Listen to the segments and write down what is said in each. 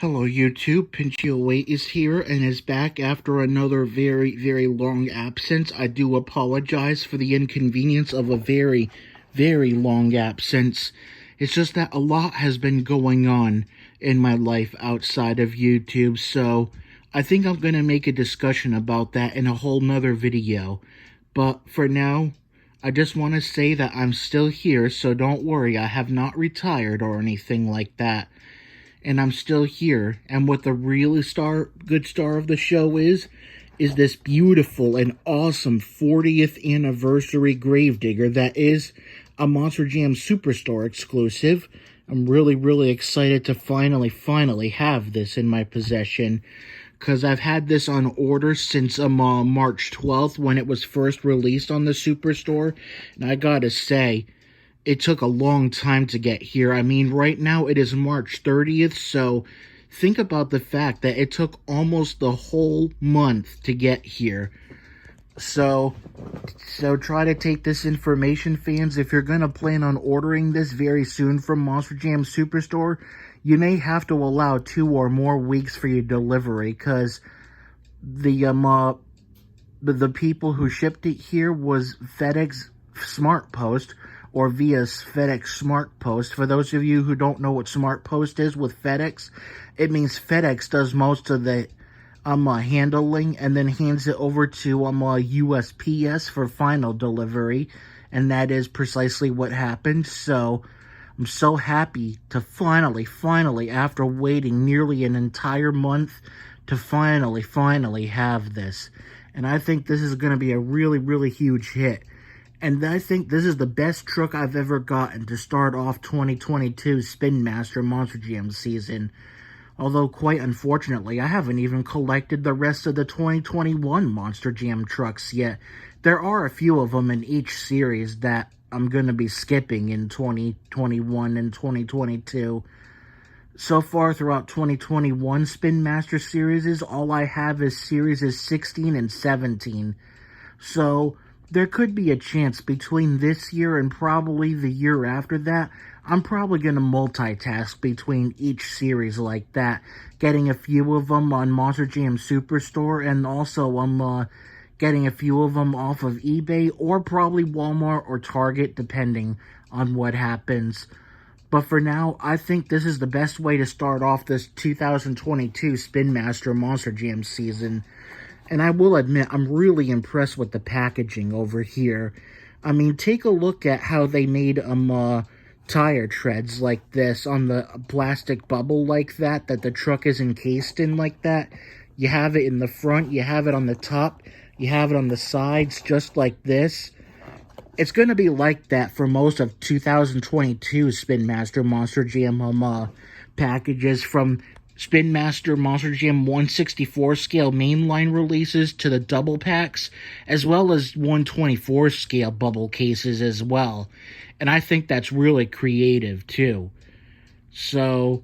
Hello YouTube, Pinchio8 is here and is back after another very long absence. I do apologize for the inconvenience of a very long absence. It's just that a lot has been going on in my life outside of YouTube, so I think I'm going to make a discussion about that in a whole nother video. But for now, I just want to say that I'm still here, so don't worry, I have not retired or anything like that. And I'm still here. And what the really good star of the show is this beautiful and awesome 40th anniversary Gravedigger that is a Monster Jam Superstore exclusive. I'm really excited to finally have this in my possession, because I've had this on order since March 12th when it was first released on the Superstore. And I gotta say, it took a long time to get here. I mean, right now it is March 30th, so think about the fact that it took almost the whole month to get here. So try to take this information, fans. If you're going to plan on ordering this very soon from Monster Jam Superstore, you may have to allow 2 or more weeks for your delivery, because the people who shipped it here was FedEx Smart Post, or via FedEx Smart Post. For those of you who don't know what Smart Post is with FedEx, it means FedEx does most of the handling and then hands it over to USPS for final delivery, and that is precisely what happened. So I'm so happy to finally, after waiting nearly an entire month, to finally have this. And I think this is going to be a really huge hit. And I think this is the best truck I've ever gotten to start off 2022 Spin Master Monster Jam season. Although, quite unfortunately, I haven't even collected the rest of the 2021 Monster Jam trucks yet. There are a few of them in each series that I'm going to be skipping in 2021 and 2022. So far, throughout 2021 Spin Master series, all I have is series 16 and 17. So there could be a chance between this year and probably the year after that. I'm probably going to multitask between each series like that, getting a few of them on Monster Jam Superstore, and also getting a few of them off of eBay, or probably Walmart or Target, depending on what happens. But for now, I think this is the best way to start off this 2022 Spin Master Monster Jam season. And I will admit, I'm really impressed with the packaging over here. I mean, take a look at how they made tire treads like this on the plastic bubble like that the truck is encased in like that. You have it in the front, you have it on the top, you have it on the sides, just like this. It's going to be like that for most of 2022 Spin Master Monster Jam packages, from Spin Master Monster Jam 164 scale mainline releases to the double packs, as well as 124 scale bubble cases as well. And I think that's really creative too. So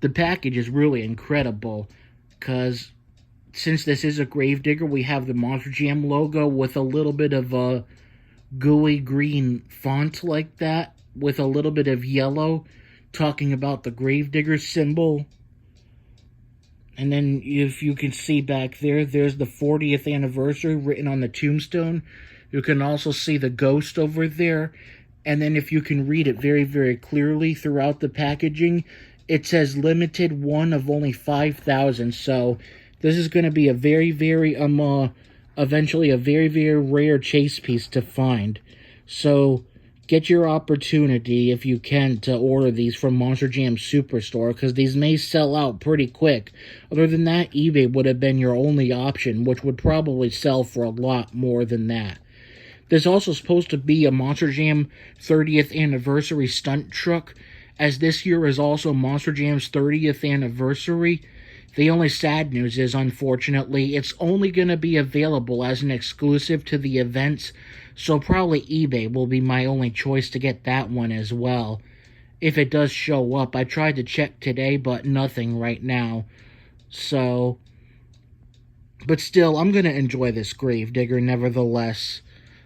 the package is really incredible, because since this is a Gravedigger, we have the Monster Jam logo with a little bit of a gooey green font like that, with a little bit of yellow talking about the Gravedigger symbol. And then, if you can see back there, there's the 40th anniversary written on the tombstone. You can also see the ghost over there. And then if you can read it very clearly throughout the packaging, it says limited one of only 5,000. So this is going to be a eventually a very rare chase piece to find. So get your opportunity, if you can, to order these from Monster Jam Superstore, because these may sell out pretty quick. Other than that, eBay would have been your only option, which would probably sell for a lot more than that. There's also supposed to be a Monster Jam 30th anniversary stunt truck, as this year is also Monster Jam's 30th anniversary. The only sad news is, unfortunately, it's only going to be available as an exclusive to the events, so probably eBay will be my only choice to get that one as well. If it does show up, I tried to check today, but nothing right now. So, but still, I'm going to enjoy this Gravedigger nevertheless.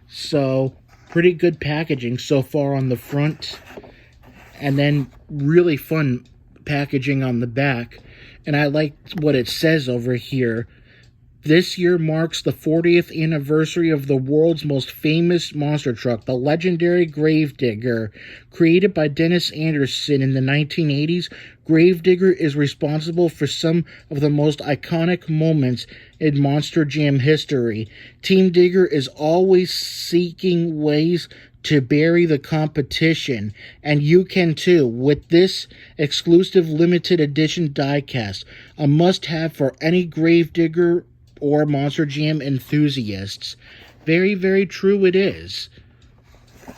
So, pretty good packaging so far on the front. And then really fun packaging on the back, and I like what it says over here. This year marks the 40th anniversary of the world's most famous monster truck, the legendary Gravedigger. Created by Dennis Anderson in the 1980s, Gravedigger is responsible for some of the most iconic moments in Monster Jam history. Team Digger is always seeking ways to bury the competition, and you can too with this exclusive limited edition diecast, a must-have for any Gravedigger or Monster Jam enthusiasts. Very, very true it is.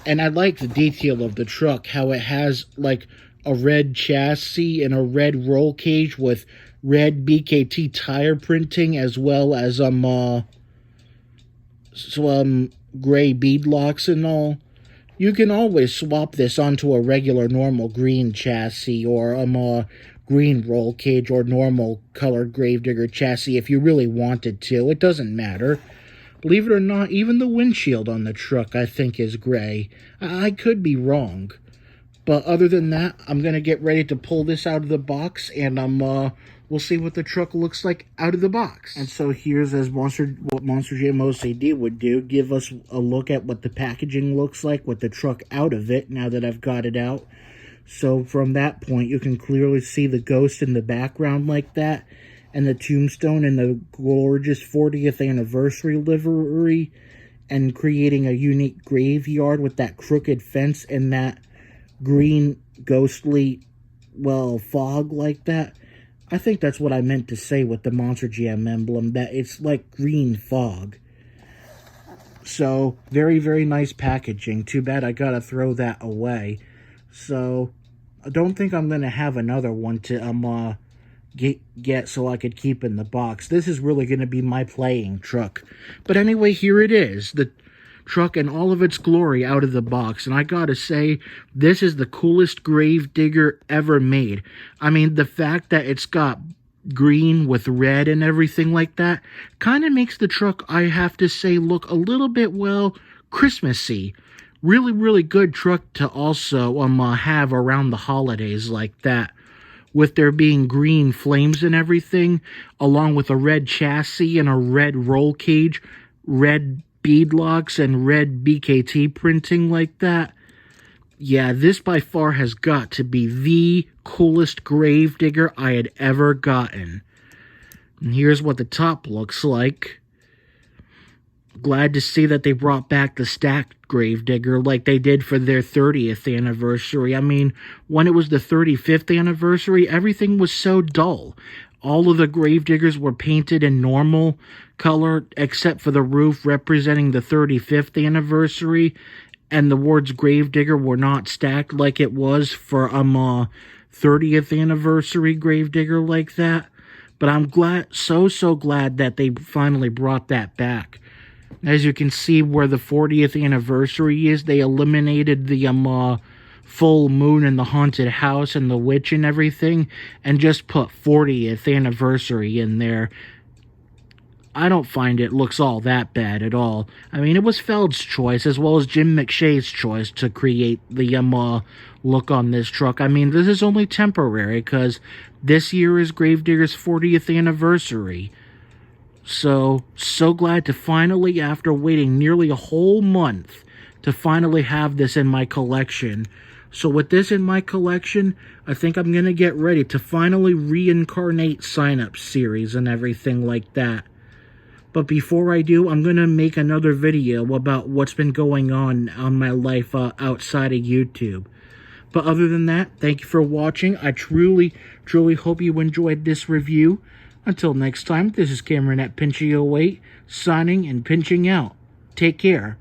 And I like the detail of the truck, how it has like a red chassis and a red roll cage with red BKT tire printing, as well as some gray bead locks and all. You can always swap this onto a regular normal green chassis or green roll cage or normal colored Gravedigger chassis if you really wanted to. It doesn't matter. Believe it or not, even the windshield on the truck I think is gray. I could be wrong. But other than that, I'm going to get ready to pull this out of the box, and we'll see what the truck looks like out of the box. And so here's what Monster Jam OCD would do. Give us a look at what the packaging looks like with the truck out of it now that I've got it out. So from that point, you can clearly see the ghost in the background like that, and the tombstone and the gorgeous 40th anniversary livery, and creating a unique graveyard with that crooked fence and that green ghostly, well, fog like that. I think that's what I meant to say with the Monster Jam emblem, that it's like green fog. So, very, very nice packaging. Too bad I gotta throw that away. So, I don't think I'm going to have another one to get so I could keep in the box. This is really going to be my playing truck. But anyway, here it is. The truck in all of its glory out of the box. And I gotta say, this is the coolest Gravedigger ever made. I mean, the fact that it's got green with red and everything like that kind of makes the truck, I have to say, look a little bit, well, Christmassy. Really, really good truck to also have around the holidays like that. With there being green flames and everything, along with a red chassis and a red roll cage, red bead locks, and red BKT printing like that. Yeah, this by far has got to be the coolest Gravedigger I had ever gotten. And here's what the top looks like. Glad to see that they brought back the stacked Gravedigger like they did for their 30th anniversary. I mean, when it was the 35th anniversary, everything was so dull. All of the Gravediggers were painted in normal color, except for the roof representing the 35th anniversary, and the words Gravedigger were not stacked like it was for 30th anniversary Gravedigger like that. But I'm glad, so glad that they finally brought that back. As you can see where the 40th anniversary is, they eliminated the full moon and the haunted house and the witch and everything, and just put 40th anniversary in there. I don't find it looks all that bad at all. I mean, it was Feld's choice as well as Jim McShay's choice to create the look on this truck. I mean, this is only temporary because this year is Gravedigger's 40th anniversary. So glad to finally, after waiting nearly a whole month, to finally have this in my collection. So with this in my collection, I think I'm going to get ready to finally reincarnate sign-up series and everything like that. But before I do, I'm going to make another video about what's been going on my life outside of YouTube. But other than that, thank you for watching. I truly hope you enjoyed this review. Until next time, this is Cameron at Pinchy08, signing and pinching out. Take care.